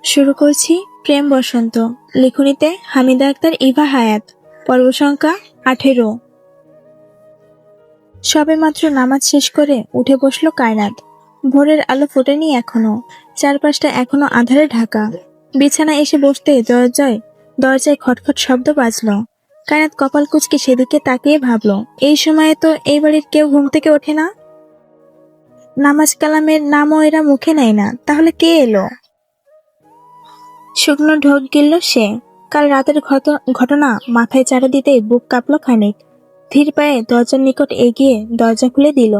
শুরু করছি প্রেম বসন্ত। লিখনিতে হামিদা আক্তার, ইভা হায়াত। পর্ব সংখ্যা 18। সবেমাত্র নামাজ শেষ করে উঠে বসল কায়নাত। ভোরের আলো ফোটেনি এখনো, চারপাশটা এখনো আঁধারে ঢাকা। বিছানায় এসে বসতে দরজায় খটখট শব্দ বাজল। কায়নাত কপাল কুঁচকে সেদিকে তাকিয়ে ভাবল, এই সময়ে তো এই বাড়ির কেউ ঘুম থেকে ওঠে না। নামাজ কালামের নামও এরা মুখে নেয় না, তাহলে কে এলো? শুকনো ঢোক গিলল সে। কাল রাতের ঘটনা মাথায় চাড়া দিতেই বুক কাঁপল খানিক। ধীর পায়ে দরজার নিকট এগিয়ে দরজা খুলে দিল।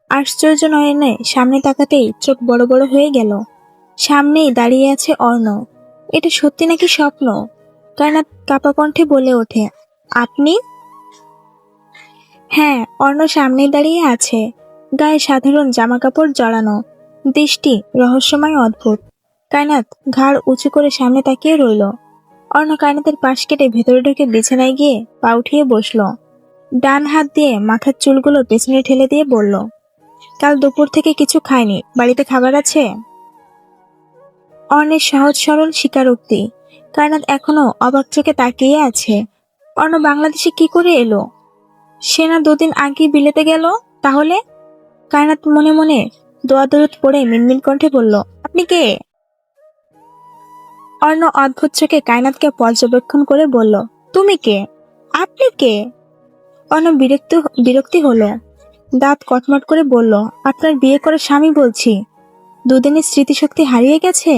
আশ্চর্য নয়নে সামনে তাকাতেই চোখ বড় বড় হয়ে গেল। সামনেই দাঁড়িয়ে আছে অর্ণ। এটা সত্যি নাকি স্বপ্ন? কায়নাত কাঁপা কণ্ঠে বলে ওঠে, আপনি? হ্যাঁ, অর্ণ সামনেই দাঁড়িয়ে আছে। গায়ে সাধারণ জামা কাপড় জড়ানো, দৃষ্টি রহস্যময় অদ্ভুত। কায়নাত ঘাড় উঁচু করে সামনে তাকিয়ে রইল। অর্ণ কায়নাতের পাশ কেটে ভেতরে ঢুকে বিছানায় গিয়ে পা উঠিয়ে বসল। ডান হাত দিয়ে মাথার চুলগুলো পেছনে ঠেলে দিয়ে বলল, কাল দুপুর থেকে কিছু খায়নি, বাড়িতে খাবার আছে? অর্ণের সহজ সরল স্বীকারোক্তি। কায়নাত এখনো অবাক চোখে তাকিয়ে আছে। অর্ণ বাংলাদেশে কি করে এলো? সে না দুদিন আগেই বিলেতে গেল। তাহলে? কায়নাত মনে মনে দোয়া দরুদ পড়ে মিনমিন কণ্ঠে বলল, আপনি কে? অর্ণ অদ্ভুত চোখে কায়নাতকে পর্যবেক্ষণ করে বলল, তুমি কে? আপনি কে? অর্ণ বিরক্তি হলো। দাঁত কটমট করে বলল, আপনার বিয়ে করে স্বামী বলছি। দুদিনের স্মৃতিশক্তি হারিয়ে গেছে?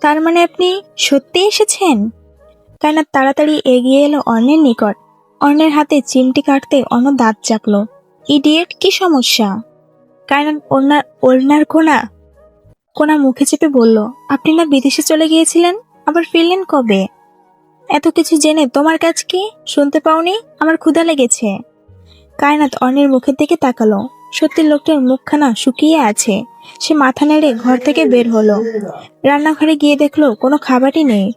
তার মানে আপনি সত্যি এসেছেন? কায়নাত তাড়াতাড়ি এগিয়ে এলো অর্ণের নিকট। অর্ণের হাতে চিমটি কাটতে অর্ণ দাঁত চাপলো। ইডিয়েট, কি সমস্যা? কায়নাত ওড়নার কোনা মুখে চেপে বলল, আপনি না বিদেশে চলে গিয়েছিলেন, আবার ফিরলেন কবে? এত কিছু জেনে তোমার কাজ কি? শুনতে পাওনি আমার ক্ষুধা লেগেছে? কায়নাত অর্ণের মুখের দিকে তাকালো। সত্যি লোকটার মুখখানা শুকিয়ে আছে। সে মাথা নেড়ে ঘর থেকে বের হলো। রান্নাঘরে গিয়ে দেখলো কোনো খাবারই নেই।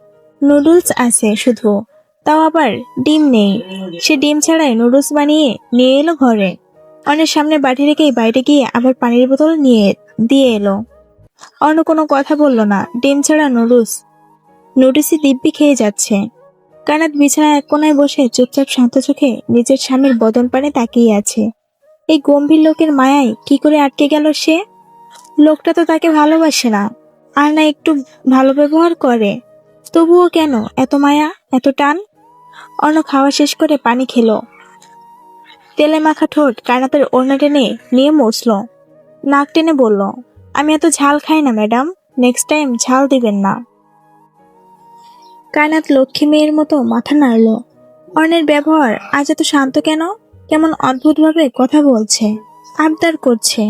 নুডলস আছে শুধু, তাও আবার ডিম নেই। সে ডিম ছাড়াই নুডলস বানিয়ে নিয়ে এলো ঘরে। অর্ণের সামনে বাটি রেখেই বাইরে গিয়ে আবার পানির বোতল নিয়ে দিয়ে এলো। অর্ণ কোনো কথা বলল না। ডিম ছাড়া নুডলসই দিব্যি খেয়ে যাচ্ছে। কায়নাত বিছানায় এক কোনায় বসে চুপচাপ শান্ত চোখে নিজের স্বামীর বদন পানে তাকিয়ে আছে। এই গম্ভীর লোকের মায়ায় কি করে আটকে গেল সে? লোকটা তো তাকে ভালোবাসে না, আর না একটু ভালো ব্যবহার করে। তবুও কেন এত মায়া, এত টান? অর্ণ খাওয়া শেষ করে পানি খেলো। তেলে মাখা ঠোঁট কায়নাতের ওড়না টেনে নিয়ে মুছল। নাক টেনে বলল, আমি এত ঝাল খাই না ম্যাডাম, নেক্সট টাইম ঝাল দিবেন না। কায়নাত লক্ষ্মী মেয়ের মতো মাথা নাড়ল। অর্ণের ব্যবহার আজ এত শান্ত কেন? কেমন অদ্ভুতভাবে কথা বলছে, আবদার করছে।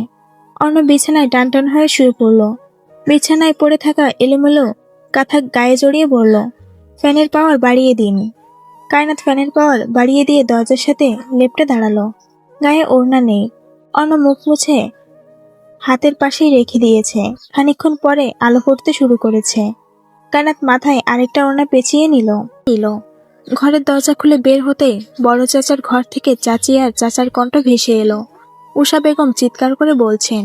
অর্ণ বিছানায় টান হয়ে শুয়ে পড়ল। বিছানায় পড়ে থাকা এলোমেলো কাঁথা গায়ে জড়িয়ে বলল, ফ্যানের পাওয়ার বাড়িয়ে দিন। কায়নাত ফ্যানের পাওয়ার বাড়িয়ে দিয়ে দরজার সাথে লেপ্টে দাঁড়ালো। গায়ে ওড়না নেই। অর্ণ মুখ মুছে হাতের পাশেই রেখে দিয়েছে। খানিকক্ষণ পরে আলো ফুটতে শুরু করেছে। কায়নাত মাথায় আরেকটা ওড়না পেঁচিয়ে নিল। ঘরের দরজা খুলে বের হতেই বড় চাচার ঘর থেকে চাচি আর চাচার কণ্ঠ ভেসে এলো। উষা বেগম চিৎকার করে বলছেন,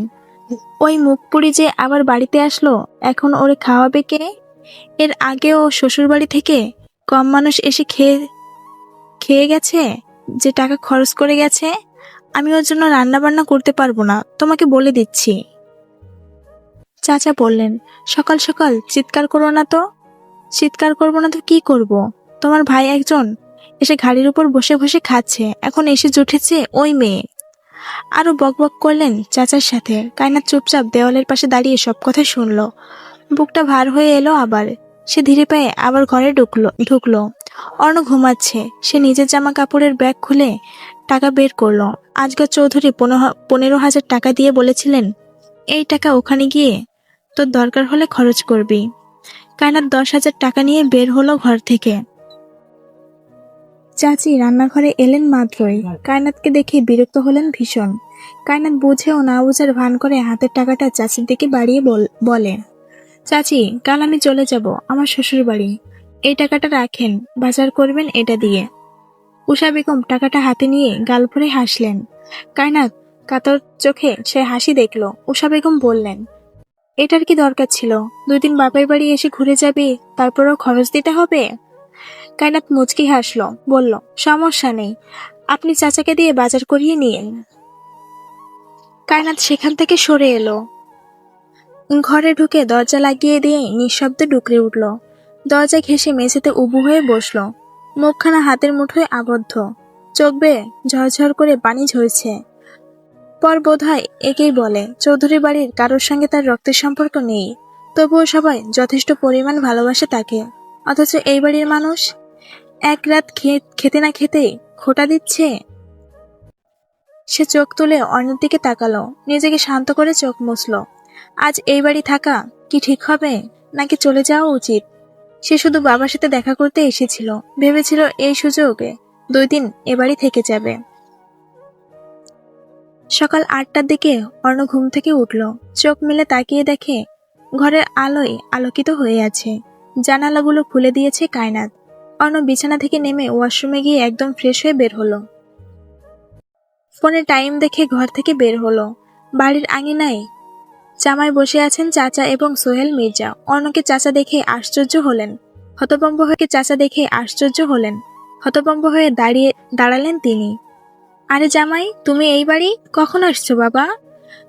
ওই মুখপুরি যে আবার বাড়িতে আসলো, এখন ওরে খাওয়াবে কে? এর আগেও শ্বশুর বাড়ি থেকে কম মানুষ এসে খেয়ে গেছে, যে টাকা খরচ করে গেছে। আমি ওর জন্য রান্না বান্না করতে পারবো না, তোমাকে বলে দিচ্ছি। চাচা বললেন, সকাল সকাল চিৎকার করো না তো। চিৎকার করবো না তো কি করব? তোমার ভাই একজন এসে ঘাড়ির উপর বসে বসে খাচ্ছে, এখন এসে জুটেছে ওই মেয়ে। আরো বকবক করলেন চাচার সাথে। কায়নাত চুপচাপ দেওয়ালের পাশে দাঁড়িয়ে সব কথা শুনলো। বুকটা ভার হয়ে এলো আবার। সে ধীরে পায়ে আবার ঘরে ঢুকলো। অর্ণ ঘুমাচ্ছে। সে নিজের জামা কাপড়ের ব্যাগ খুলে টাকা বের করলো। আজগর চৌধুরী 15,000 টাকা দিয়ে বলেছিলেন, এই টাকা ওখানে গিয়ে তোর দরকার হলে খরচ করবি। কায়নাত 10,000 টাকা নিয়ে বের হলো ঘর থেকে। চাচি রান্নাঘরে এলেন মাত্রই কায়নাতকে দেখে বিরক্ত হলেন ভীষণ। কায়নাত বুঝেও না বুঝার ভান করে হাতের টাকাটা চাচির দিকে বাড়িয়ে বলে, চাচি, কাল আমি চলে যাব আমার শ্বশুর বাড়ি। এই টাকাটা রাখেন, বাজার করবেন এটা দিয়ে। উষা বেগম টাকাটা হাতে নিয়ে গাল ভরে হাসলেন। কায়নাত কাতর চোখে সে হাসি দেখল। উষা বেগম বললেন, এটার কি দরকার ছিল? 2 দিন বাপের বাড়ি এসে ঘুরে যাবি, তারপরও খরচ দিতে হবে? কায়নাত মুচকি হাসলো, বলল, সমস্যা নেই, আপনি চাচাকে দিয়ে বাজার করিয়ে নিন। কায়নাত সেখান থেকে সরে এলো। ঘরে ঢুকে দরজা লাগিয়ে দিয়ে নিঃশব্দে ডুকরে উঠল। দরজা ঘেঁষে মেঝেতে উবু হয়ে বসলো। মুখখানা হাতের মুঠোয় আবদ্ধ, চোখ বেয়ে ঝরঝর করে পানি ঝরছে। পর বোধহয় একেই বলে, চৌধুরী বাড়ির কারোর সঙ্গে তার রক্তের সম্পর্ক নেই, তবুও সবাই যথেষ্ট পরিমাণ ভালোবাসে তাকে। অথচ এই বাড়ির মানুষ এক রাত খেতে না খেতেই খোঁটা দিচ্ছে। সে চোখ তুলে অন্যের দিকে তাকালো, নিজেকে শান্ত করে চোখ মুছল। আজ এই বাড়ি থাকা কি ঠিক হবে, নাকি চলে যাওয়া উচিত? সে শুধু বাবার সাথে দেখা করতে এসেছিল, ভেবেছিল এই সুযোগে 2 দিন এ বাড়ি থেকে যাবে। সকাল 8টার দিকে অর্ণ ঘুম থেকে উঠল। চোখ মেলে তাকিয়ে দেখে ঘরের আলোয় আলোকিত হয়ে আছে। জানালাগুলো খুলে দিয়েছে কায়নাত। অর্ণ বিছানা থেকে নেমে ওয়াশরুমে গিয়ে একদম ফ্রেশ হয়ে বের হলো। ফোনে টাইম দেখে ঘর থেকে বের হলো। বাড়ির আঙিনায় জামাই বসে আছেন চাচা এবং সোহেল মির্জা। অর্ণকে চাচা দেখে আশ্চর্য হলেন। হতভম্ব হয়ে দাঁড়ালেন তিনি। আরে জামাই, তুমি এই বাড়ি কখন আসছো বাবা?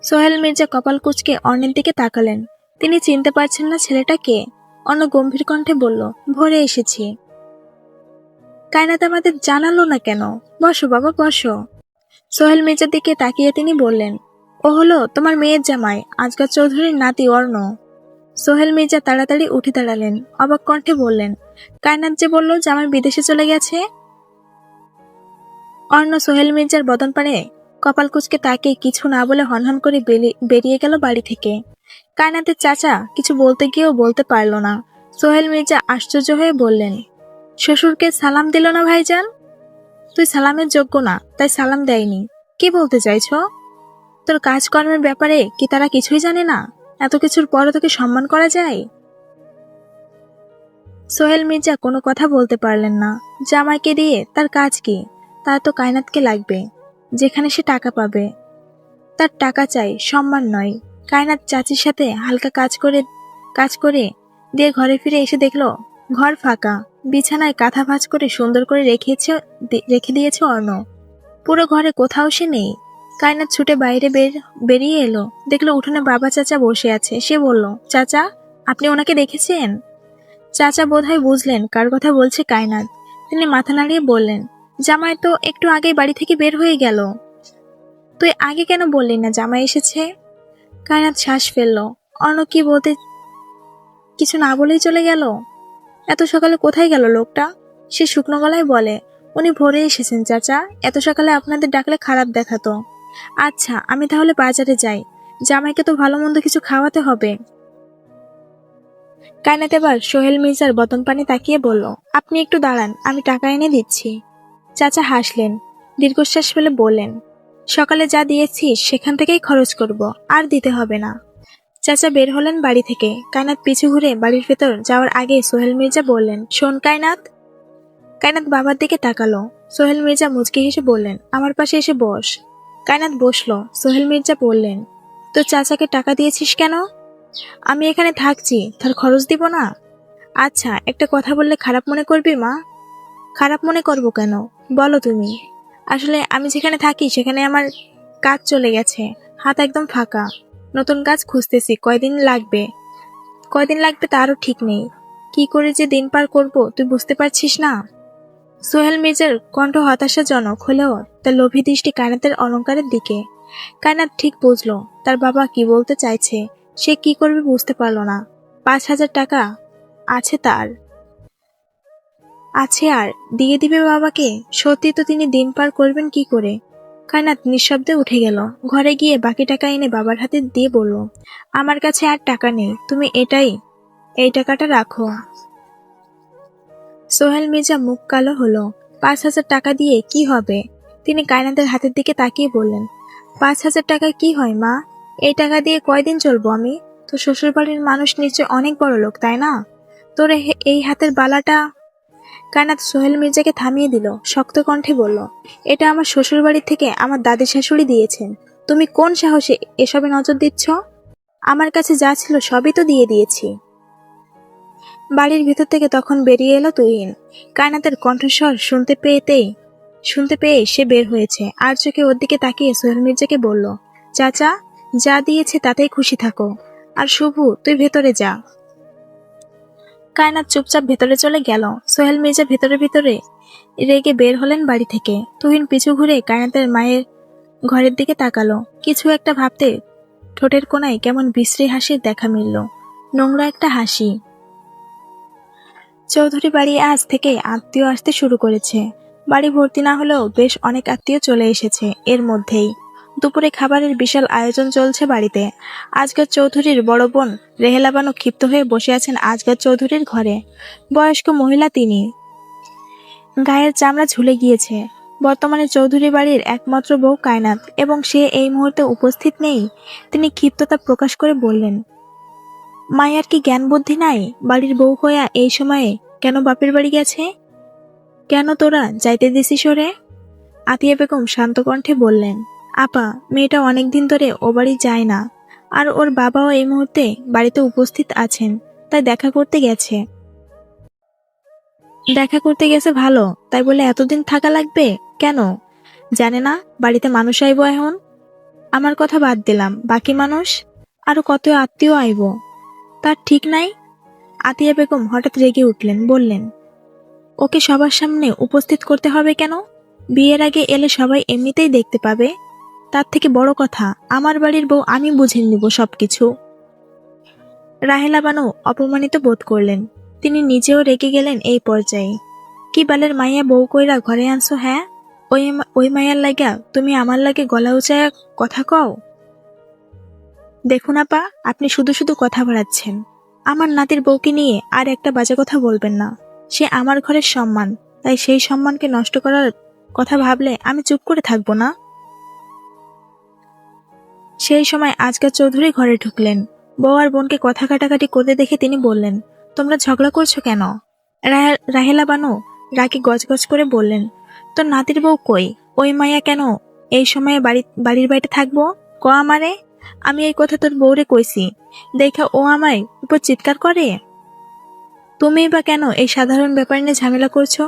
সোহেল মির্জা কপাল কুঁচকে অর্ণের দিকে তাকালেন। তিনি চিনতে পারছেন না ছেলেটা কে। অর্ণ গম্ভীর কণ্ঠে বলল, ভোরে এসেছি। কায়নাত আমাদের জানালো না কেন? বসো বাবা, বসো। সোহেল মির্জার দিকে তাকিয়ে তিনি বললেন, ও হলো তোমার মেয়ের জামাই, আজগর চৌধুরীর নাতি অর্ণ। সোহেল মির্জা তাড়াতাড়ি উঠে দাঁড়ালেন, অবাক কণ্ঠে বললেন, কায়নাত যে বলল জামাই বিদেশে চলে গেছে। অর্ণ সোহেল মির্জার বদন পানে কপাল কুঁচকে তাকে কিছু না বলে হনহন করে বেরিয়ে গেল বাড়ি থেকে। কায়নাতের চাচা কিছু বলতে গিয়েও বলতে পারল না। সোহেল মির্জা আশ্চর্য হয়ে বললেন, শ্বশুরকে সালাম দিল না ভাইজান? তুই সালামের যোগ্য না, তাই সালাম দেয়নি। কি বলতে চাইছ? তোর কাজকর্মের ব্যাপারে কি তারা কিছুই জানে না? এত কিছুর পরও তোকে সম্মান করা যায়? সোহেল মির্জা কোনো কথা বলতে পারলেন না। জামাইকে দিয়ে তার কাজ কি? তার তো কায়নাতকে লাগবে, যেখানে সে টাকা পাবে। তার টাকা চাই, সম্মান নয়। কায়নাত চাচির সাথে হালকা কাজ করে দিয়ে ঘরে ফিরে এসে দেখলো ঘর ফাঁকা। বিছানায় কাঁথা ভাঁজ করে সুন্দর করে রেখে দিয়েছে অর্ণ। পুরো ঘরে কোথাও সে নেই। কায়নাত ছুটে বাইরে বেরিয়ে এলো, দেখলো উঠোনে বাবা চাচা বসে আছে। সে বলল, চাচা, আপনি ওনাকে দেখেছেন? চাচা বোধহয় বুঝলেন কার কথা বলছে কায়নাত। তিনি মাথা নাড়িয়ে বললেন, জামাই তো একটু আগেই বাড়ি থেকে বের হয়ে গেল। তুই আগে কেন বললি না জামাই এসেছে? কায়নাত শ্বাস ফেলল। অর্ণ কি বলতে কিছু না বলেই চলে গেল। এত সকালে কোথায় গেল লোকটা? সে শুকনো গলায় বলে, উনি ভোরে এসেছেন চাচা, এত সকালে আপনাদের ডাকলে খারাপ দেখাতো। আচ্ছা, আমি তাহলে বাজারে যাই, জামাইকে তো ভালো মন্দ কিছু খাওয়াতে হবে। কায়নাত এবার সোহেল মির্জার বদন পানে তাকিয়ে বলল, আপনি একটু দাঁড়ান, আমি টাকা এনে দিচ্ছি। চাচা হাসলেন, দীর্ঘশ্বাস ফেলে বললেন, সকালে যা দিয়েছিস সেখান থেকেই খরচ করব, আর দিতে হবে না। চাচা বের হলেন বাড়ি থেকে। কায়নাত পিছু ঘুরে বাড়ির ভেতর যাওয়ার আগে সোহেল মির্জা বললেন, শোন কায়নাত। কায়নাত বাবার দিকে তাকালো। সোহেল মির্জা মুচকি হেসে বললেন, আমার পাশে এসে বস। কায়নাত বসলো। সোহেল মির্জা বললেন, তো চাচাকে টাকা দিয়েছিস কেন? আমি এখানে থাকছি, তার খরচ দিব না? আচ্ছা, একটা কথা বললে খারাপ মনে করবি মা? খারাপ মনে করবো কেন, বলো তুমি। আসলে আমি যেখানে থাকি সেখানে আমার কাজ চলে গেছে, হাত একদম ফাঁকা। নতুন কাজ খুঁজতেছি, কয়দিন লাগবে তারও ঠিক নেই। কি করে যে দিন পার করব তুই বুঝতে পারছিস না? সোহেল মির্জার কণ্ঠ হতাশাজনক হলেও তার লোভী দৃষ্টি কায়নাতের অলংকারের দিকে। কায়নাত ঠিক বুঝলো তার বাবা কি বলতে চাইছে। সে কি করবে বুঝতে পারল না। 5,000 টাকা আছে তার, আর দিয়ে দিবে বাবাকে। সত্যি তো তিনি দিন পার করবেন কি করে? কায়নাত নিঃশব্দে উঠে গেল। ঘরে গিয়ে বাকি টাকা এনে বাবার হাতে দিয়ে বলল, আমার কাছে আর টাকা নেই, তুমি এই টাকাটা রাখো। সোহেল মির্জা মুখ কালো হলো। 5,000 টাকা দিয়ে কি হবে? তিনি কায়নাতের হাতের দিকে তাকিয়ে বললেন, 5,000 টাকায় কি হয় মা? এই টাকা দিয়ে কয়দিন চলবো আমি? তো শ্বশুরবাড়ির মানুষ নিশ্চয় অনেক বড় লোক, তাই না? তোর এই হাতের বালাটা। কায়নাত সোহেল মির্জাকে থামিয়ে দিল, শক্ত কণ্ঠে বলল, এটা আমার শ্বশুরবাড়ি থেকে আমার দাদি শাশুড়ি দিয়েছেন। তুমি কোন সাহসে এসবে নজর দিচ্ছ? আমার কাছে যা ছিল সবই তো দিয়ে দিয়েছি। বাড়ির ভেতর থেকে তখন বেরিয়ে এলো তুহিন। কায়নাতের কণ্ঠস্বর শুনতে পেয়ে সে বের হয়েছে, আর চোখে ওর দিকে তাকিয়ে সোহেল মির্জাকে বলল, চাচা যা দিয়েছে তাতেই খুশি থাকো, আর শুভু তুই ভেতরে যা। কায়নাত চুপচাপ ভেতরে চলে গেল। সোহেল মির্জা ভেতরে ভেতরে রেগে বের হলেন বাড়ি থেকে। তুহিন পিছু ঘুরে কায়নাতের মায়ের ঘরের দিকে তাকালো। কিছু একটা ভাবতে ঠোঁটের কোণায় কেমন বিশ্রী হাসির দেখা মিলল, নোংরা একটা হাসি। চৌধুরী বাড়ি আজ থেকে আত্মীয় আসতে শুরু করেছে। বাড়ি ভর্তি না হলেও বেশ অনেক আত্মীয় চলে এসেছে এর মধ্যেই। দুপুরে খাবারের বিশাল আয়োজন চলছে বাড়িতে। আজগর চৌধুরীর বড় বোন রেহেলা বানু ক্ষিপ্ত হয়ে বসে আছেন আজগর চৌধুরীর ঘরে। বয়স্ক মহিলা তিনি, গায়ের চামড়া ঝুলে গিয়েছে। বর্তমানে চৌধুরী বাড়ির একমাত্র বউ কায়নাত, এবং সে এই মুহূর্তে উপস্থিত নেই। তিনি ক্ষিপ্ততা প্রকাশ করে বললেন, মায়ের কি জ্ঞান বুদ্ধি নাই? বাড়ির বউ হইয়া এই সময়ে কেন বাপের বাড়ি গেছে? কেন তোরা যাইতে দিছিস ওরে? আতিয়া বেগম শান্ত কণ্ঠে বললেন, আপা, মেয়েটা অনেকদিন ধরে ও বাড়ি যায় না, আর ওর বাবাও এই মুহূর্তে বাড়িতে উপস্থিত আছেন, তাই দেখা করতে গেছে। দেখা করতে গেছে ভালো, তাই বলে এতদিন থাকা লাগবে কেন? জানে না বাড়িতে মানুষ আইব এখন? আমার কথা বাদ দিলাম, বাকি মানুষ আরো কত আত্মীয় আইব তার ঠিক নাই। আতিয়া বেগম হঠাৎ রেগে উঠলেন, বললেন, ওকে সবার সামনে উপস্থিত করতে হবে কেন? বিয়ের আগে এলে সবাই এমনিতেই দেখতে পাবে। তার থেকে বড় কথা, আমার বাড়ির বউ আমি বুঝে নিব সবকিছু। রাহেলা বানু অপমানিত বোধ করলেন। তিনি নিজেও রেগে গেলেন এই পর্যায়ে। কি বালের মাইয়া বউ কইরা ঘরে আনছো? হ্যাঁ, ওই মাইয়ার লাগা তুমি আমার লাগে গলা উঁচায়া কথা কও? দেখুন আপা, আপনি শুধু শুধু কথা বাড়াচ্ছেন। আমার নাতির বউকে নিয়ে আর একটা বাজে কথা বলবেন না। সে আমার ঘরের সম্মান, তাই সেই সম্মানকে নষ্ট করার কথা ভাবলে আমি চুপ করে থাকবো না। সেই সময় আজগর চৌধুরী ঘরে ঢুকলেন। বউ আর বোনকে কথা কাটাকাটি করতে দেখে তিনি বললেন, তোমরা ঝগড়া করছো কেন? রাহেলা বানু রাগে গজগজ করে বললেন, তোর নাতির বউ কই? ওই মাইয়া কেন এই সময়ে বাড়ির বাইরে থাকবো? ক আমারে। আমি এই কথা তোর বউরে কইছি, দেখা ও আমায় উপর চিৎকার করে। তুমি বা কেন এই সাধারণ ব্যাপার নিয়ে ঝামেলা করছো?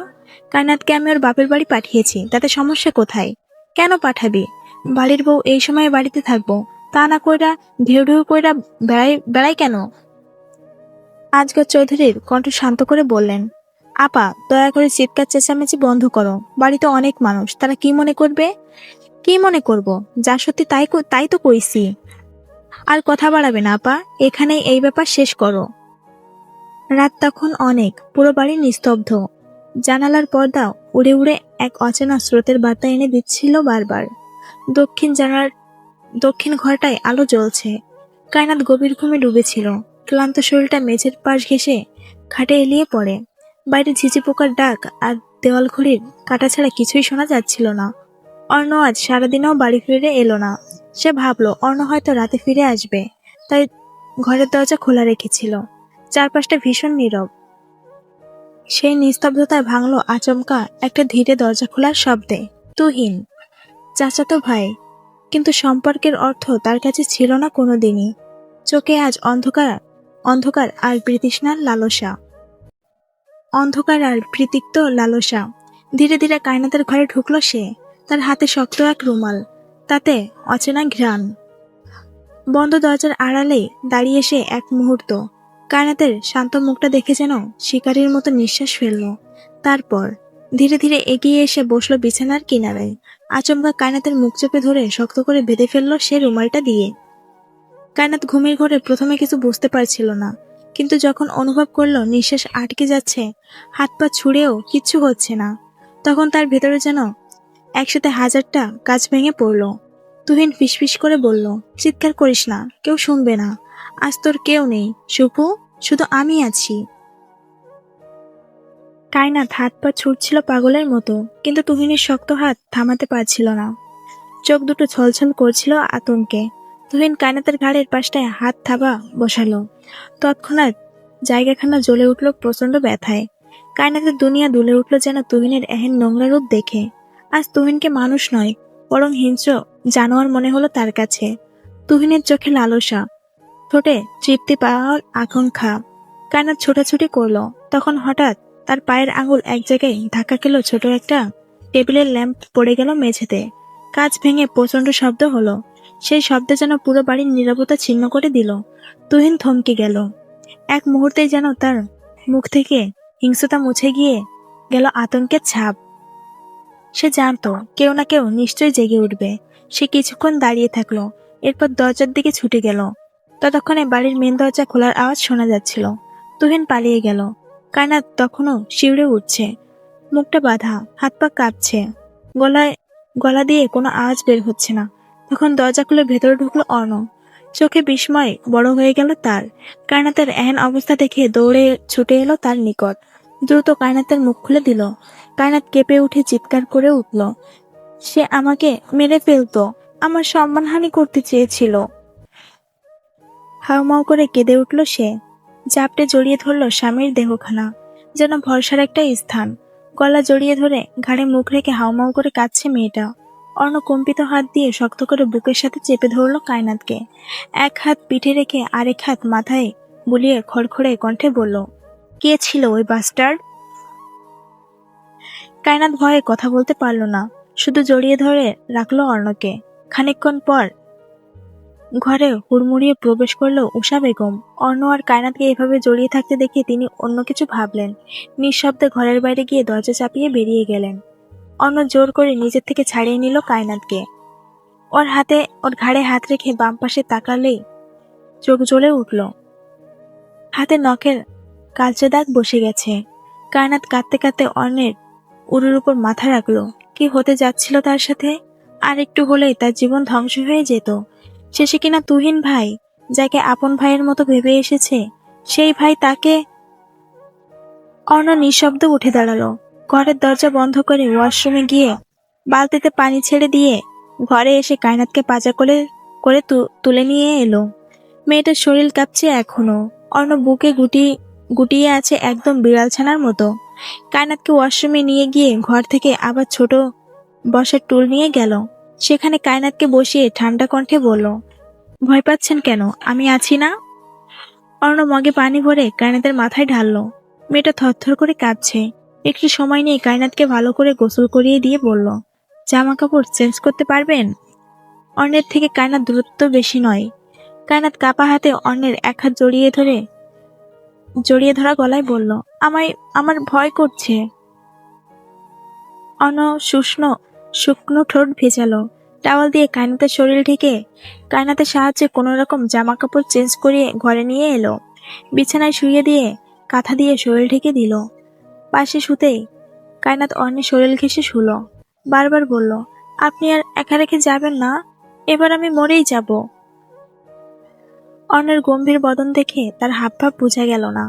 কায়নাতকে আমি ওর বাপের বাড়ি পাঠিয়েছি, তাতে সমস্যা কোথায়? কেন পাঠাবি? বাড়ির বউ এই সময়ে বাড়িতে থাকবো, তা না কইরা ঢেউ ঢেউ কইরা বেড়াই কেন? আজগর চৌধুরীর কণ্ঠ শান্ত করে বললেন, আপা, দয়া করে চিৎকার চেঁচামেচি বন্ধ করো। বাড়িতে অনেক মানুষ, তারা কি মনে করবে? কি মনে করব? যা সত্যি তাই তো কইছি। আর কথা বাড়াবে না আপা, এখানেই এই ব্যাপার শেষ করো। রাত তখন অনেক, পুরো বাড়ি নিস্তব্ধ। জানালার পর্দা উড়ে উড়ে এক অচেনা স্রোতের বার্তা এনে দিচ্ছিল বারবার। দক্ষিণ ঘরটায় আলো জ্বলছে। কায়নাত গভীর ঘুমে ডুবেছিল। ক্লান্ত শরীরটা মেঝের পাশ ঘেঁষে খাটে এলিয়ে পড়ে। বাইরে ঝিঝি পোকার ডাক আর দেওয়াল ঘড়ির কাটা ছাড়া কিছুই শোনা যাচ্ছিল না। অর্ণ আজ সারাদিনেও বাড়ি ফিরে এলো না। সে ভাবলো অর্ণ হয়তো রাতে ফিরে আসবে, তাই ঘরের দরজা খোলা রেখেছিল। চারপাশটা ভীষণ নীরব। সেই নিস্তব্ধতায় ভাঙলো আচমকা একটা ধীরে দরজা খোলার শব্দে। তুহিন, চাচাতো ভাই, কিন্তু সম্পর্কের অর্থ তার কাছে ছিল না কোনোদিনই। চোখে আজ অন্ধকার আর বিতৃষ্ণার লালসা। অন্ধকার আর প্রীতিক্ত লালসা। ধীরে ধীরে কায়নাতের ঘরে ঢুকলো সে। তার হাতে শক্ত এক রুমাল, তাতে অচেনা ঘ্রাণ। বন্ধ দরজার আড়ালে দাঁড়িয়ে সে এক মুহূর্ত কায়নাতের শান্ত মুখটা দেখে যেন শিকারীর মতো নিঃশ্বাস ফেলল। তারপর ধীরে ধীরে এগিয়ে এসে বসলো বিছানার কিনারায়। আচমকা কায়নাতের মুখ চেপে ধরে শক্ত করে বেঁধে ফেললো সে রুমালটা দিয়ে। কায়নাত ঘুমের ঘরে প্রথমে কিছু বুঝতে পারছিল না, কিন্তু যখন অনুভব করলো নিঃশ্বাস আটকে যাচ্ছে, হাত পা ছুঁড়েও কিচ্ছু হচ্ছে না, তখন তার ভেতরে যেন একসাথে হাজারটা গাছ ভেঙে পড়ল। তুহিন ফিসফিস করে বলল, চিৎকার করিস না, কেউ শুনবে না। আজ তোর কেউ নেই শুভু, শুধু আমি আছি। কায়নাত হাত পা ছুটছিল পাগলের মতো, কিন্তু তুহিনের শক্ত হাত থামাতে পারছিল না। চোখ দুটো ছলছল করছিল আতঙ্কে। তুহিন কায়নাতের ঘাড়ের পাশটায় হাত থাবা বসালো। তৎক্ষণাৎ জায়গাখানা জ্বলে উঠল প্রচন্ড ব্যথায়। কায়নাতের দুনিয়া দুলে উঠল যেন তুহিনের এহেন নোংরা রূপ দেখে। আজ তুহিনকে মানুষ নয়, বরং হিংস্র জানোয়ার মনে হলো তার কাছে। তুহিনের চোখে লালসা, ঠোঁটে তৃপ্তি পাওয়ার আকাঙ্ক্ষা। কায়নাত ছোটাছুটি করলো। তখন হঠাৎ তার পায়ের আঙুল এক জায়গায় ধাক্কা খেলো। ছোট একটা টেবিলের ল্যাম্প পড়ে গেল মেঝেতে। কাঁচ ভেঙে প্রচন্ড শব্দ হলো। সেই শব্দে যেন পুরো বাড়ির নীরবতা ছিন্ন করে দিল। তুহিন থমকে গেল। এক মুহূর্তেই যেন তার মুখ থেকে হিংস্রতা মুছে গিয়ে গেল আতঙ্কের ছাপ। সে জানতো কেউ না কেউ নিশ্চয়ই জেগে উঠবে। সে কিছুক্ষণ দাঁড়িয়ে থাকলো, এরপর দরজার দিকে ছুটে গেল। ততক্ষণে বাড়ির মেন দরজা খোলার আওয়াজ শোনা যাচ্ছিল। তুহিন পালিয়ে গেল। কায়নাত তখনও শিউরে উঠছে, মুখটা বাঁধা, হাত পা কাঁপছে, গলা দিয়ে কোনো আওয়াজ বের হচ্ছে না। তখন দরজা খুলে ভেতরে ঢুকলো অর্ণ। চোখে বিস্ময় বড় হয়ে গেল তার। কায়নাতের এহেন অবস্থা দেখে দৌড়ে ছুটে এলো তার নিকট। দ্রুত কায়নাতের মুখ খুলে দিল। কায়নাত কেঁপে উঠে চিৎকার করে উঠল, সে আমাকে মেরে ফেলতো, আমার সম্মানহানি করতে চেয়েছিল। হাউমাউ করে কেঁদে উঠল সে। জাপটে জড়িয়ে ধরল স্বামীর দেহখানা, যেন ভরসার একটা স্থান। গলা জড়িয়ে ধরে ঘাড়ে মুখ রেখে হাউমাউ করে কাঁদছে মেয়েটা। অর্ণ কম্পিত হাত দিয়ে শক্ত করে বুকের সাথে চেপে ধরল কায়নাতকে। এক হাত পিঠে রেখে আরেক হাত মাথায় বুলিয়ে খড়খড়ে কণ্ঠে বলল, কে ছিল ওই বাস্টার্ড? কায়নাত ভয়ে কথা বলতে পারল না, শুধু জড়িয়ে ধরে রাখলো অর্ণকে। খানিকক্ষণ পর ঘরে হুড়মুড়িয়ে প্রবেশ করলো উষা বেগম। অর্ণ আর কায়নাতকে এভাবে জড়িয়ে থাকতে দেখে তিনি অন্য কিছু ভাবলেন। নিঃশব্দে ঘরের বাইরে গিয়ে দরজা চাপিয়ে বেরিয়ে গেলেন। অর্ণ জোর করে নিজের থেকে ছাড়িয়ে নিল কায়নাতকে। ওর ঘাড়ে হাত রেখে বাম পাশে তাকালেই চোখ জ্বলে উঠল। হাতে নখের কালচে দাগ বসে গেছে। কায়নাত কাঁদতে কাঁদতে অর্ণের উরুর উপর মাথা রাখলো। কি হতে যাচ্ছিল তার সাথে? আর একটু হলেই তার জীবন ধ্বংস হয়ে যেত। শেষে কিনা তুহিন ভাই, যাকে আপন ভাইয়ের মতো ভেবে এসেছে, সেই ভাই তাকে। অর্ণ নিঃশব্দে উঠে দাঁড়ালো। ঘরের দরজা বন্ধ করে ওয়াশরুমে গিয়ে বালতিতে পানি ছেড়ে দিয়ে ঘরে এসে কায়নাতকে পাজা করে তুলে নিয়ে এলো। মেয়েটার শরীর কাঁপছে এখনো। অর্ণ বুকে গুটিয়ে আছে একদম বিড়াল ছানার মতো। কায়নাতকে ওয়াশরুমে নিয়ে গিয়ে ঘর থেকে আবার ছোট বসার টুল নিয়ে গেল। সেখানে কায়নাতকে বসিয়ে ঠান্ডা কণ্ঠে বলল, ভয় পাচ্ছেন কেন? আমি আছি না? অর্ণ মগে পানি ভরে কায়নাতের মাথায় ঢাললো। মেয়েটা থরথর করে কাঁপছে। একটু সময় নিয়ে কায়নাতকে ভালো করে গোসল করিয়ে দিয়ে বলল, জামা কাপড় চেঞ্জ করতে পারবেন? অর্ণের থেকে কায়নাত দূরত্ব বেশি নয়। কায়নাত কাপা হাতে অর্ণের এক হাত জড়িয়ে ধরা গলায় বলল, আমার ভয় করছে। অর্ণ শুকনো ঠোঁট ভেজালো। টাওয়াল দিয়ে কায়নাতের শরীর ঢেকে কায়নাতের সাহায্যে কোনো রকম জামা কাপড় চেঞ্জ করিয়ে ঘরে নিয়ে এলো। বিছানায় শুইয়ে দিয়ে কাঁথা দিয়ে শরীর ঢেকে দিল। পাশে শুতেই কায়নাত অর্ণের শরীর ঘেঁষে শুলো। বারবার বলল, আপনি আর একা রেখে যাবেন না, এবার আমি মরেই যাব। অর্ণের গম্ভীর বদন দেখে তার হাবভাব বোঝা গেল না।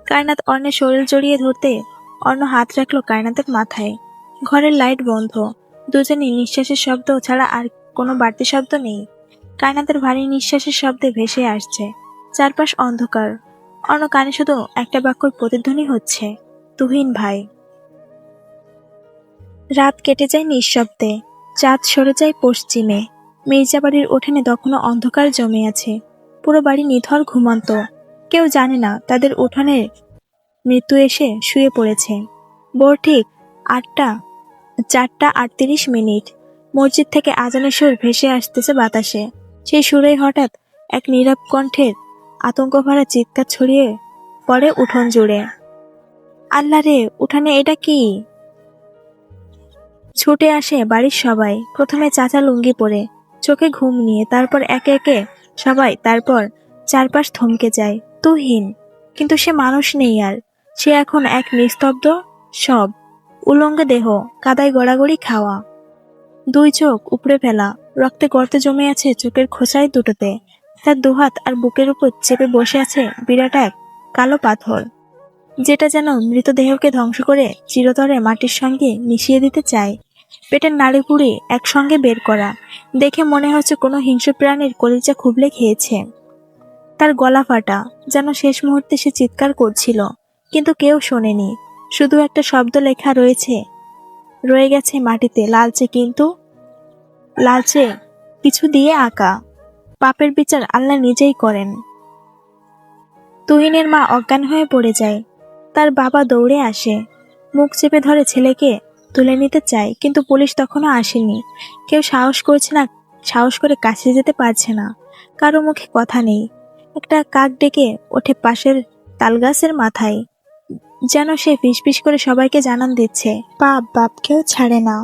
কায়নাত অর্ণের শরীর জড়িয়ে ধরতে অর্ণ হাত রাখলো কায়নাতের মাথায়। ঘরের লাইট বন্ধ। দুজনই নিঃশ্বাসের শব্দ ছাড়া আর কোনো বাড়তি শব্দ নেই। কায়নাতের ভারী নিঃশ্বাসের শব্দে ভেসে আসছে। চারপাশ অন্ধকার। অর্ণ কানে শুধু একটা বাক্যর প্রতিধ্বনি হচ্ছে, তুহিন ভাই। রাত কেটে যায় নিঃশব্দে। চাঁদ সরে যায় পশ্চিমে। মির্জা বাড়ির উঠোনে তখনও অন্ধকার জমে আছে। পুরো বাড়ি নিথর ঘুমন্ত। কেউ জানে না তাদের উঠোনে মৃত্যু এসে শুয়ে পড়েছে। ভোর ঠিক 4:38। মসজিদ থেকে আজানের সুর ভেসে আসতেছে বাতাসে। সেই সুরেই হঠাৎ এক নীরব কণ্ঠের আতঙ্ক ভরা চিৎকার ছড়িয়ে পড়ে উঠোন জুড়ে। আল্লাহ রে, উঠানে এটা কি? ছুটে আসে বাড়ির সবাই। প্রথমে চাচা লুঙ্গি পরে, চোখে ঘুম নিয়ে, তারপর একে একে সবাই। তারপর চারপাশ থমকে যায়। তুহিন, কিন্তু সে মানুষ নেই আর। সে এখন এক নিস্তব্ধ সব। উলঙ্গ দেহ, কাদায় গড়াগড়ি খাওয়া, দুই চোখ উপড়ে ফেলা, রক্তে গর্তে জমে আছে চোখের খোঁচায় দুটোতে। তার দুহাত আর বুকের উপর চেপে বসে আছে বিরাট এক কালো পাথর, যেটা যেন মৃতদেহকে ধ্বংস করে চিরতরে মাটির সঙ্গে মিশিয়ে দিতে চায়। পেটের নাড়িভুড়ি একসঙ্গে বের করা, দেখে মনে হচ্ছে কোনো হিংস্র প্রাণীর কলিজা খুবলে খেয়েছে। তার গলা ফাটা, যেন শেষ মুহূর্তে সে চিৎকার করছিল, কিন্তু কেউ শোনেনি। শুধু একটা শব্দ লেখা রয়ে গেছে মাটিতে, লালচে কিছু দিয়ে আঁকা। পাপের বিচার আল্লাহ নিজেই করেন। তুহিনের মা অজ্ঞান হয়ে পড়ে যায়। তার বাবা দৌড়ে আসে, মুখ চেপে ধরে ছেলেকে তুলে নিতে চায়, কিন্তু পুলিশ তখনও আসেনি। কেউ সাহস করে কাছে যেতে পারছে না। কারো মুখে কথা নেই। একটা কাক ডেকে ওঠে পাশের তালগাছের মাথায়, যেন সে ফিসফিস করে সবাইকে জানান দিচ্ছে, বাপ বাপকেও ছাড়ে না।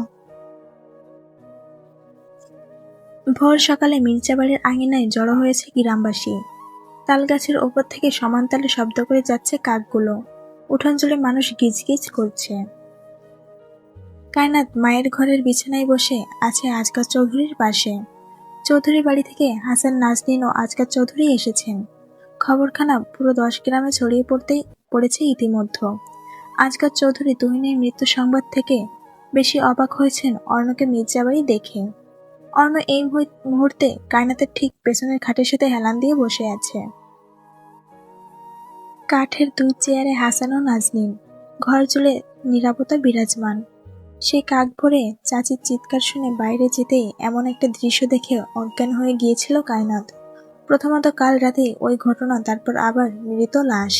ভোর সকালে মির্জাবাড়ির আঙিনায় জড়ো হয়েছে গ্রামবাসী। তালগাছের ওপর থেকে সমান তালে শব্দ করে যাচ্ছে কাকগুলো। উঠোন জুড়ে মানুষ গিজগিজ করছে। কায়নাত মায়ের ঘরের বিছানায় বসে আছে আজগর চৌধুরীর পাশে। চৌধুরী বাড়ি থেকে হাসান, নাজনীন ও আজগর চৌধুরী এসেছেন। খবরখানা পুরো 10 গ্রামে ছড়িয়ে পড়েছে ইতিমধ্যে। আজগর চৌধুরী তুহিনের মৃত্যু সংবাদ থেকে বেশি অবাক হয়েছেন অর্ণকে মির্জাবাড়ি দেখে। অর্ণ এই মুহূর্তে কায়নাতের ঠিক পেছনের খাটের সাথে হেলান দিয়ে বসে আছে। কাঠের 2 চেয়ারে হাসান ও নাজনীন। ঘর জুড়ে নীরবতা বিরাজমান। সেই কাক ভরে চাচির চিৎকার শুনে বাইরে যেতেই এমন একটা দৃশ্য দেখে অজ্ঞান হয়ে গিয়েছিল কায়নাত। প্রথমত কাল রাতে ওই ঘটনা, তারপর আবার মৃত লাশ।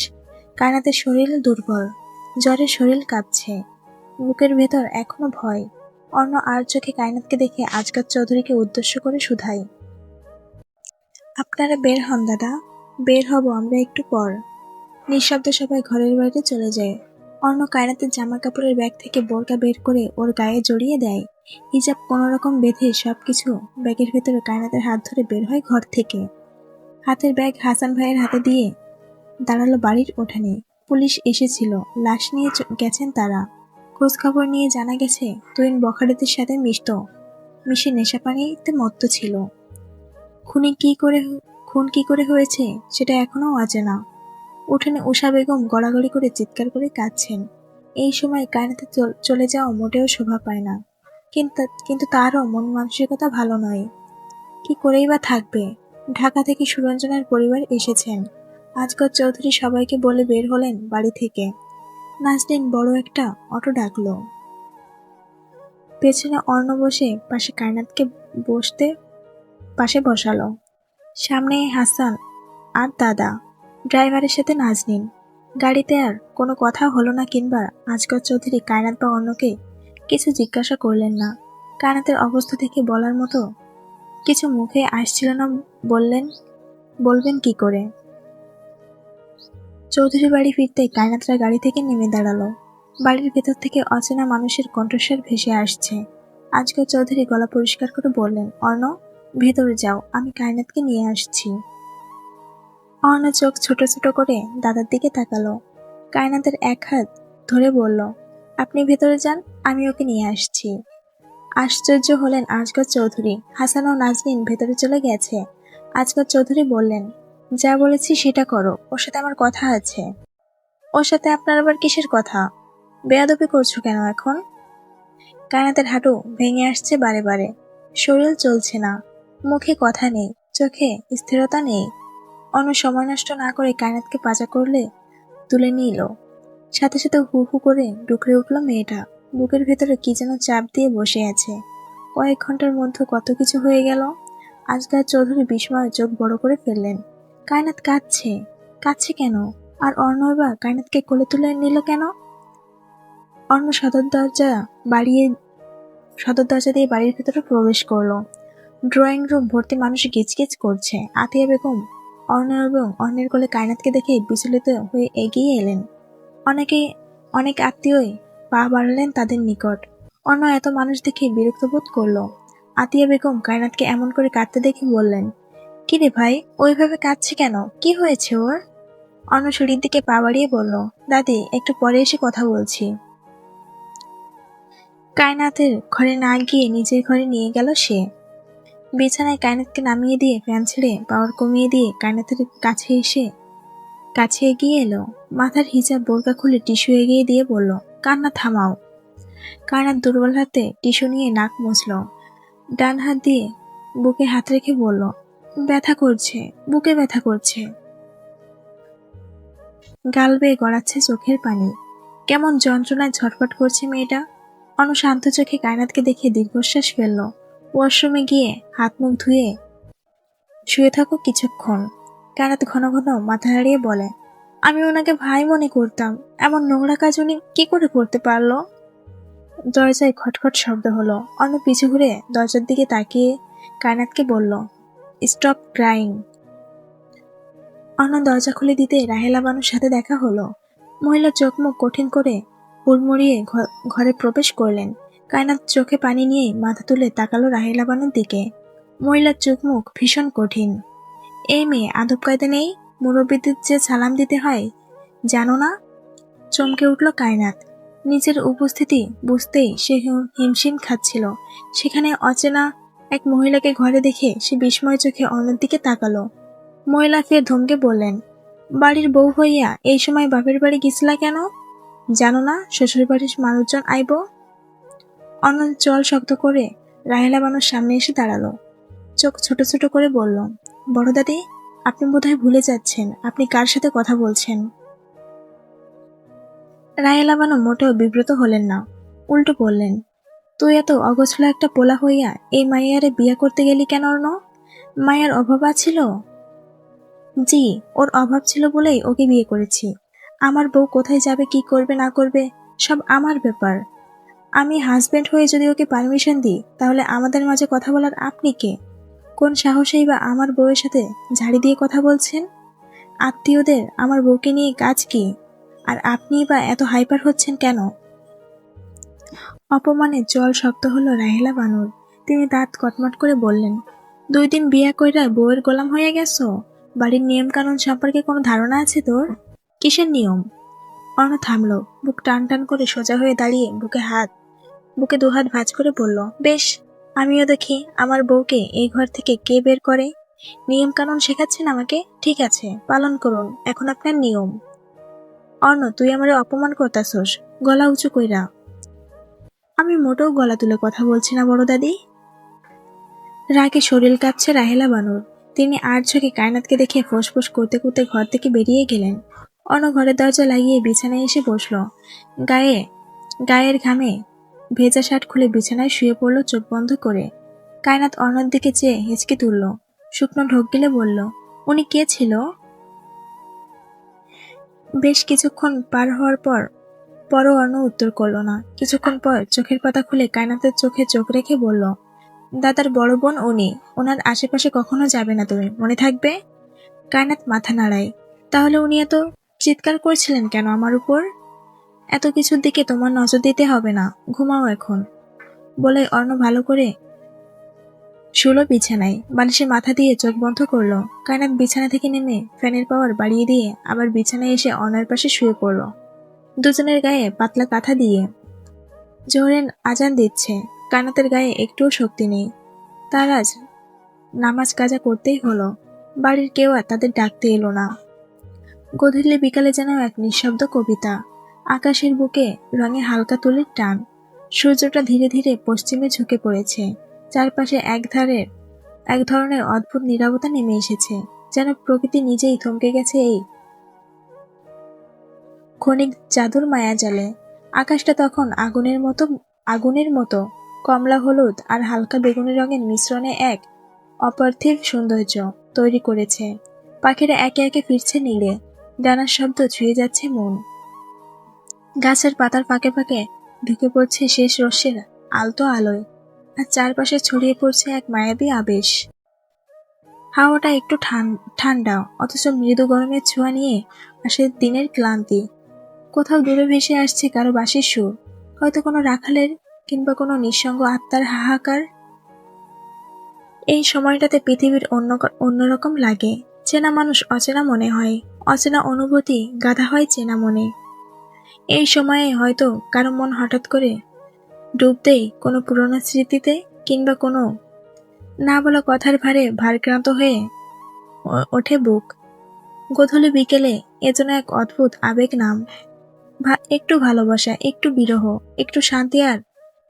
কায়নাতের শরীর দুর্বল, জ্বরে শরীর কাঁপছে, বুকের ভেতর এখনো ভয়। অর্ণ আর চোখে কায়নাতকে দেখে আজগর চৌধুরীকে উদ্দেশ্য করে শুধায়, আপনারা বের হন দাদা। বের হব আমরা একটু পর। নিঃশব্দে সবাই ঘরের বাইরে চলে যায়। অর্ণ কায়নাতের জামা কাপড়ের ব্যাগ থেকে বোরকা বের করে ওর গায়ে জড়িয়ে দেয়। হিজাব কোনোরকম বেঁধে সবকিছু ব্যাগের ভেতরে কায়নাতের হাত ধরে বের হয় ঘর থেকে। হাতের ব্যাগ হাসান ভাইয়ের হাতে দিয়ে দাঁড়ালো বাড়ির উঠানে। পুলিশ এসেছিল, লাশ নিয়ে গেছেন তারা। খোঁজ খবর নিয়ে জানা গেছে তুহিন বখাটেদের সাথে মিশে নেশাপানিতে মত্ত ছিল। খুন কি করে হয়েছে সেটা এখনো অজানা। উঠানে উষা বেগম গড়াগড়ি করে চিৎকার করে কাঁদছেন। এই সময় কায়নাতে চলে যাওয়া মোটেও শোভা পায় না, কিন্তু তারও মন মানসিকতা ভালো নয়। কি করেই বা থাকবে। ঢাকা থেকে সুরঞ্জনার পরিবার এসেছেন। আজগর চৌধুরী সবাইকে বলে বের হলেন বাড়ি থেকে। নাজনীন বড় একটা অটো ডাকলো। পেছনে অর্ণ বসে পাশে কায়নাতকে পাশে বসালো। সামনে হাসান আর দাদা, ড্রাইভারের সাথে নাজনীন। গাড়িতে আর কোনো কথা হলো না, কিংবা আজগর চৌধুরী কায়নাত বা অন্যকে কিছু জিজ্ঞাসা করলেন না। কায়নাতের অবস্থা থেকে বলার মতো কিছু মুখে আসছিল না। বলবেন কি করে? চৌধুরী বাড়ি ফিরতেই কায়নাতরা গাড়ি থেকে নেমে দাঁড়ালো। বাড়ির ভেতর থেকে অচেনা মানুষের কণ্ঠস্বর ভেসে আসছে। আজগর চৌধুরী গলা পরিষ্কার করে বললেন, অর্ণ, ভেতরে যাও, আমি কায়নাতকে নিয়ে আসছি। অর্ণ চোখ ছোট ছোট করে দাদার দিকে তাকালো। কায়নাতের এক হাত ধরে বলল, আপনি ভেতরে যান, আমি ওকে নিয়ে আসছি। আশ্চর্য হলেন আজগর চৌধুরী। হাসান ও নাজনীন ভেতরে চলে গেছে। আজগর চৌধুরী বললেন, যা বলেছি সেটা করো, ওর সাথে আমার কথা আছে। ওর সাথে আপনার আবার কিসের কথা? বেয়াদবি করছো কেন এখন? কায়নাতের হাঁটু ভেঙে আসছে বারে বারে, শরীর চলছে না, মুখে কথা নেই, চোখে স্থিরতা নেই। অন্য সময় নষ্ট না করে কায়নাতকে পাজা করলে তুলে নিল। সাথে সাথে হু হু করে ডুকরে উঠল মেয়েটা। বুকের ভেতরে কি যেন চাপ দিয়ে বসে আছে। কয়েক ঘন্টার মধ্যে কত কিছু হয়ে গেল। আজগর চৌধুরী বিস্ময়ে চোখ বড় করে ফেললেন। কায়নাত কাঁদছে কেন? আর অর্ণ এবার কায়নাতকে কোলে তুলে নিল কেন? অর্ণ সদর দরজা দিয়ে বাড়ির ভেতরে প্রবেশ করলো। ড্রয়িং রুম ভর্তি মানুষ গিজগিজ করছে। আতিয়া বেগম অর্ণ এবং অর্ণের কোলে কায়নাতকে দেখে বিচলিত হয়ে এগিয়ে এলেন। অনেক আত্মীয়ই পা বাড়ালেন তাদের নিকট। অর্ণ এত মানুষ দেখে বিরক্ত বোধ করল। আতিয়া বেগম কায়নাতকে এমন করে কাঁদতে দেখে বললেন, কিরে ভাই, ওইভাবে কাঁদছে কেন? কি হয়েছে ওর? অর্ণ সিঁড়ির দিকে পা বাড়িয়ে বলল, দাদি, একটু পরে এসে কথা বলছি। কায়নাতের ঘরে না গিয়ে নিজের ঘরে নিয়ে গেল সে। বিছানায় কায়নাতকে নামিয়ে দিয়ে ফ্যান ছেড়ে পাওয়ার কমিয়ে দিয়ে কায়নাতের কাছে এগিয়ে এলো। মাথার হিজাব বোরকা খুলে টিস্যু এগিয়ে দিয়ে বলল, কান্না থামাও। কায়নাত দুর্বল হাতে টিস্যু নিয়ে নাক মুছল। ডান হাত দিয়ে বুকে হাত রেখে বলল, বুকে ব্যথা করছে। গাল বেয়ে গড়াচ্ছে চোখের পানি। কেমন যন্ত্রণায় ছটফট করছে মেয়েটা। শান্ত চোখে কায়নাতকে দেখে দীর্ঘশ্বাস ফেলল। ওয়াশরুমে গিয়ে হাত মুখ ধুয়ে শুয়ে থাকো কিছুক্ষণ। কায়নাত ঘন ঘন মাথা নাড়িয়ে বলে, আমি ওনাকে ভাই মনে করতাম। এমন নোংরা কাজ উনি কি করে করতে পারলো? দরজায় খটখট শব্দ হলো। অর্ণ পিছু ঘুরে দরজার দিকে তাকিয়ে কায়নাতকে বলল, স্টপ ক্রাইং। অর্ণ দরজা খুলে দিতে রাহেলা বানুর সাথে দেখা হলো। মহিলা চোখ মুখ কঠিন করে হুড়মুড়িয়ে ঘরে প্রবেশ করলেন। কায়নাত চোখে পানি নিয়ে মাথা তুলে তাকালো রাহেলা বানুর দিকে। মহিলার চোখ মুখ ভীষণ কঠিন। এই মেয়ে আদব কায়দা নেই? মুরব্বীদের যে সালাম দিতে হয় জানো না? চমকে উঠল কায়নাত। নিজের উপস্থিতি বুঝতেই সে হিমশিম খাচ্ছিল। সেখানে অচেনা এক মহিলাকে ঘরে দেখে সে বিস্ময় চোখে অন্যের দিকে তাকালো। মহিলা ফের ধমকে বললেন, বাড়ির বউ হইয়া এই সময় বাপের বাড়ি গেছিলা কেন? জানো না শ্বশুর বাড়ির মানুষজন আইব? অনন্ত জল শক্ত করে রাহেলা বানুর সামনে এসে দাঁড়ালো। চোখ ছোট ছোট করে বলল, বড় দাদি, আপনি বোধহয় ভুলে যাচ্ছেন আপনি কার সাথে কথা বলছেন। রাহেলা বানু মোটেও বিব্রত হলেন না, উল্টো বললেন, তুই এত অগোছলা একটা পোলা হইয়া এই মাইয়ারে বিয়ে করতে গেলি কেন? অর্ণ, মায়ের অভাব ছিল? জি, ওর অভাব ছিল বলেই ওকে বিয়ে করেছি। আমার বউ কোথায় যাবে, কি করবে না করবে সব আমার ব্যাপার। আমি হাজবেন্ড হয়ে যদি ওকে পারমিশন দিই তাহলে আমাদের মাঝে কথা বলার আপনি কে? কোন সাহসেই বা আমার বউয়ের সাথে ঝাড়ি দিয়ে কথা বলছেন? আত্মীয়দের আমার বউকে নিয়ে কাজ কি? আর আপনি বা এত হাইপার হচ্ছেন কেন? অপমানে জল শক্ত হলো রাহেলা বানুর। তিনি দাঁত কটমট করে বললেন, 2 দিন বিয়া কইরা বউয়ের গোলাম হয়ে গেছো? বাড়ির নিয়ম কানুন সম্পর্কে কোনো ধারণা আছে তোর? কিসের নিয়ম? অর্ণ থামলো, বুক টান টান করে সোজা হয়ে দাঁড়িয়ে বুকে 2 হাত ভাঁজ করে বলল, বেশ, আমিও দেখি আমার বউকে এই ঘর থেকে কে বের করে। নিয়ম কানুন শেখাচ্ছেন আমাকে? ঠিক আছে, পালন করুন এখন আপনার নিয়ম। অর্ণ, তুই আমারে অপমান করতাছস, গলা উঁচু কইরা। আমি মোটেও গলা তুলে কথা বলছি না বড় দাদি। রাগে শরীর কাঁপছে রাহেলা বানুর। তিনি আর চোখে কায়নাতকে দেখে ফোঁস করতে করতে ঘর থেকে বেরিয়ে গেলেন। অর্ণ ঘরের দরজা লাগিয়ে বিছানায় এসে বসল। গায়ের ঘামে ভেজা শার্ট খুলে বিছানায় শুয়ে পড়ল চোখ বন্ধ করে। কায়নাত অর্ণর দিকে চেয়ে হেঁচকি তুলল, শুকনো ঢোক গিলে বলল, উনি কে ছিল? বেশ কিছুক্ষণ পার হওয়ার পরও অর্ণ উত্তর করল না। কিছুক্ষণ পর চোখের পাতা খুলে কায়নাতের চোখে চোখ রেখে বলল, দাদার বড় বোন উনি, ওনার আশেপাশে কখনো যাবে না তুমি, মনে থাকবে? কায়নাত মাথা নাড়ায়। তাহলে উনি এত চিৎকার করছিলেন কেন আমার উপর? এত কিছুর দিকে তোমার নজর দিতে হবে না, ঘুমাও এখন, বলে অর্ণ ভালো করে শুলো বিছানায়। বালিশে মাথা দিয়ে চোখ বন্ধ করলো। কায়নাত বিছানা থেকে নেমে ফ্যানের পাওয়ার বাড়িয়ে দিয়ে আবার বিছানায় এসে অর্ণের পাশে শুয়ে পড়ল, দুজনের গায়ে পাতলা কাঁথা দিয়ে। জোহরের আজান দিচ্ছে। কায়নাতের গায়ে একটুও শক্তি নেই। তার আজ নামাজ কাজা করতেই হলো। বাড়ির কেউ আর তাদের ডাকতে এলো না। গধূলি বিকালে যেন এক নিঃশব্দ কবিতা। আকাশের বুকে রঙে হালকা তুলির টান। সূর্যটা ধীরে ধীরে পশ্চিমে ঝুঁকে পড়েছে। চারপাশে এক ধরনের অদ্ভুত নীরবতা নেমে এসেছে, যেন প্রকৃতি নিজেই থমকে গেছে এই ক্ষণিক জাদুর মায়াজালে। আকাশটা তখন আগুনের মতো কমলা হলুদ আর হালকা বেগুনি রঙের মিশ্রণে এক অপার্থিব সৌন্দর্য তৈরি করেছে। পাখিরা একে একে ফিরছে নীড়ে, ডানার শব্দ ছুঁয়ে যাচ্ছে মন। গাছের পাতার ফাঁকে ফাঁকে ঢুকে পড়ছে শেষ রশ্মির আলতো আলোয়, আর চারপাশে ছড়িয়ে পড়ছে এক মায়াবী আবেশ। হাওয়াটা একটু ঠান্ডা, অথচ মৃদু গরমের ছোঁয়া নিয়ে আসে দিনের ক্লান্তি। কোথাও দূরে ভেসে আসছে কারো বাঁশির সুর, হয়তো কোনো রাখালের কিংবা কোনো নিঃসঙ্গ আত্মার হাহাকার। এই সময়টাতে পৃথিবীর অন্যরকম লাগে। চেনা মানুষ অচেনা মনে হয়, অচেনা অনুভূতি গাধা হয় চেনা মনে। এই সময়ে হয়তো কারো মন হঠাৎ করে ডুব দেয় কোনো পুরোনো স্মৃতিতে, কিংবা কোনো না বলা কথার ভারে ভারক্রান্ত হয়ে ওঠে বুক। গোধূলি বিকেলে এ যেন এক অদ্ভুত আবেগ নাম। একটু ভালোবাসা, একটু বিরহ, একটু শান্তি, আর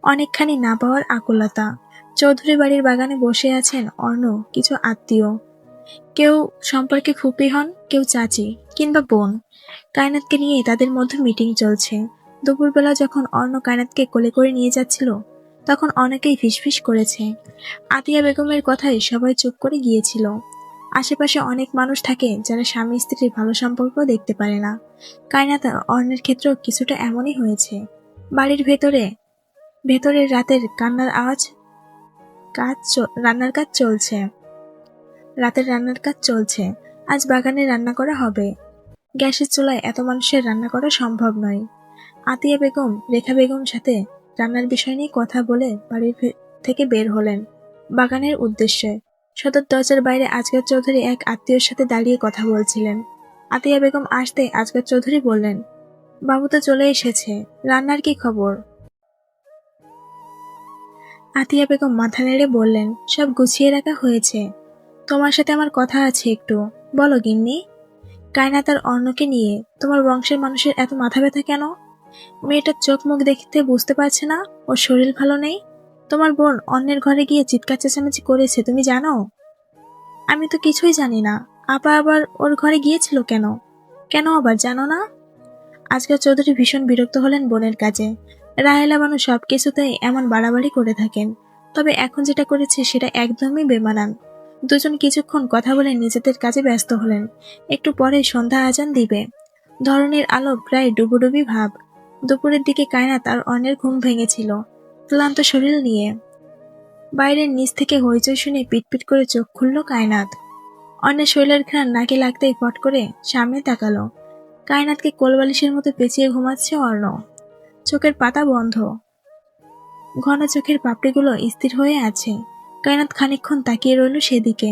অনেকখানি না পাওয়ার আকুলতা। চৌধুরী বাড়ির বাগানে বসে আছেন অর্ণ কিছু আত্মীয়। কেউ সম্পর্কে ফুপি হন, কেউ চাচি কিংবা বোন। কায়নাতকে নিয়ে তাদের মধ্যে মিটিং চলছে। দুপুরবেলা যখন অর্ণ কায়নাতকে কোলে করে নিয়ে যাচ্ছিল, তখন অনেকেই ফিসফিস করেছে। আতিয়া বেগমের কথায় সবাই চুপ করে গিয়েছিল। আশেপাশে অনেক মানুষ থাকে যারা স্বামী স্ত্রীর ভালো সম্পর্ক দেখতে পারে না। কায়নাত অর্ণের ক্ষেত্রেও কিছুটা এমনই হয়েছে। বাড়ির ভেতরে রাতের কান্নার আওয়াজ, রান্নার কাজ চলছে। রাতের রান্নার কাজ চলছে। আজ বাগানে রান্না করা হবে। গ্যাসের চুলায় এত মানুষের রান্না করা সম্ভব নয়। আতিয়া বেগম রেখা বেগম সাথে রান্নার বিষয় নিয়ে কথা বলে থেকে বের হলেন বাগানের উদ্দেশ্যে। সদর দরজার বাইরে আজগর চৌধুরী এক আত্মীয়র সাথে দাঁড়িয়ে কথা বলছিলেন। আতিয়া বেগম আসতে আজগর চৌধুরী বললেন, বাবু তো চলে এসেছে, রান্নার কি খবর? আতিয়া বেগম মাথা নেড়ে বললেন, সব গুছিয়ে রাখা হয়েছে। তোমার সাথে আমার কথা আছে একটু, বলো গিন্নি। কায়নাত আর অর্ণকে নিয়ে তোমার বংশের মানুষের এত মাথা ব্যথা কেন? মেয়েটার চোখ মুখ দেখতে বুঝতে পারছে না ওর শরীর ভালো নেই? তোমার বোন অন্যের ঘরে গিয়ে চিৎকার চেঁচামেচি করেছে, তুমি জানো? আমি তো কিছুই জানি না। আপা আবার ওর ঘরে গিয়েছিল কেন? কেন আবার জানো না? আজকাল চৌধুরী ভীষণ বিরক্ত হলেন বোনের কাজে। রাহেলা বানু সবকিছুতেই এমন বাড়াবাড়ি করে থাকেন, তবে এখন যেটা করেছে সেটা একদমই বেমানান। দুজন কিছুক্ষণ কথা বলে নিজেদের কাজে ব্যস্ত হলেন। একটু পরে সন্ধ্যা আজান দিবে। ধরনের আলো প্রায় ডুবুডুবি ভাব। দুপুরের দিকে কায়নাত আর অর্ণের ঘুম ভেঙেছিল ক্লান্ত শরীর নিয়ে। বাইরের নিচ থেকে হইচই শুনে পিটপিট করে চোখ খুলল কায়নাত। অর্ণের শৈলের ঘ্রাণ নাকে লাগতেই ফট করে সামনে তাকালো। কায়নাতকে কোলবালিশের মতো পেঁচিয়ে ঘুমাচ্ছে অর্ণ। চোখের পাতা বন্ধ, ঘন চোখের পাপড়িগুলো স্থির হয়ে আছে। কায়নাত খানিকক্ষণ তাকিয়ে রইল সেদিকে।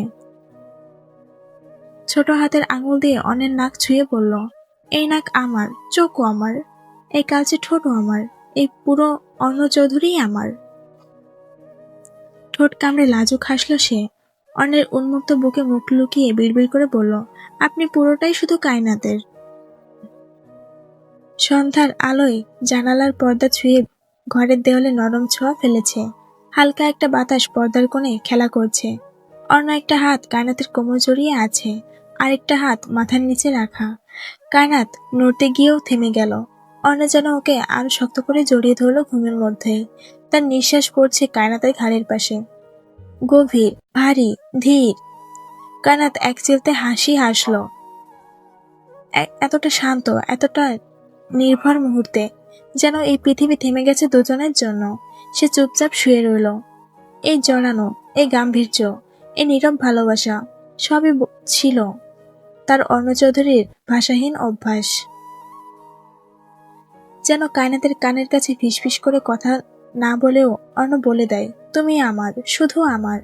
ছোট হাতের আঙুল দিয়ে অর্ণের নাক ছুঁয়ে বলল, এই নাক আমার, চোখও আমার, এই কালচে ঠোঁটও আমার, এই পুরো অর্ণ চৌধুরী আমার। ঠোঁট কামড়ে লাজুক হাসল সে। অর্ণের উন্মুক্ত বুকে মুখ লুকিয়ে বিড়বিড় করে বলল, আপনি পুরোটাই শুধু কায়নাতের। সন্ধ্যার আলোয় জানালার পর্দা ছুঁয়ে ঘরের দেওয়ালে নরম ছোঁয়া ফেলেছে। হালকা একটা বাতাস পর্দার কোণে খেলা করছে। অন্য একটা হাত কায়নাতের কোমর জড়িয়ে আছে, আরেকটা হাত মাথার নিচে রাখা। কায়নাত নড়তে গিয়েও থেমে গেল। অন্য যেন ওকে আরো শক্ত করে জড়িয়ে ধরল ঘুমের মধ্যেই। তার নিঃশ্বাস পড়ছে কায়নাতের ঘাড়ের পাশে, গভীর, ভারী, ধীর। কায়নাত এক চিলতে হাসি হাসল। এতটা শান্ত, এতটা নির্ভর মুহূর্তে, যেন এই পৃথিবী থেমে গেছে দুজনের জন্য। সে চুপচাপ শুয়ে রইল। এই জড়ানো, এই গাম্ভীর্য, এই নীরব ভালোবাসা সবই ছিল তার অর্ণ চৌধুরীর ভাষাহীন অভ্যাস। যেন কায়নাতের কানের কাছে ফিসফিস করে কথা না বলেও অর্ণ বলে দেয়, তুমি আমার, শুধু আমার।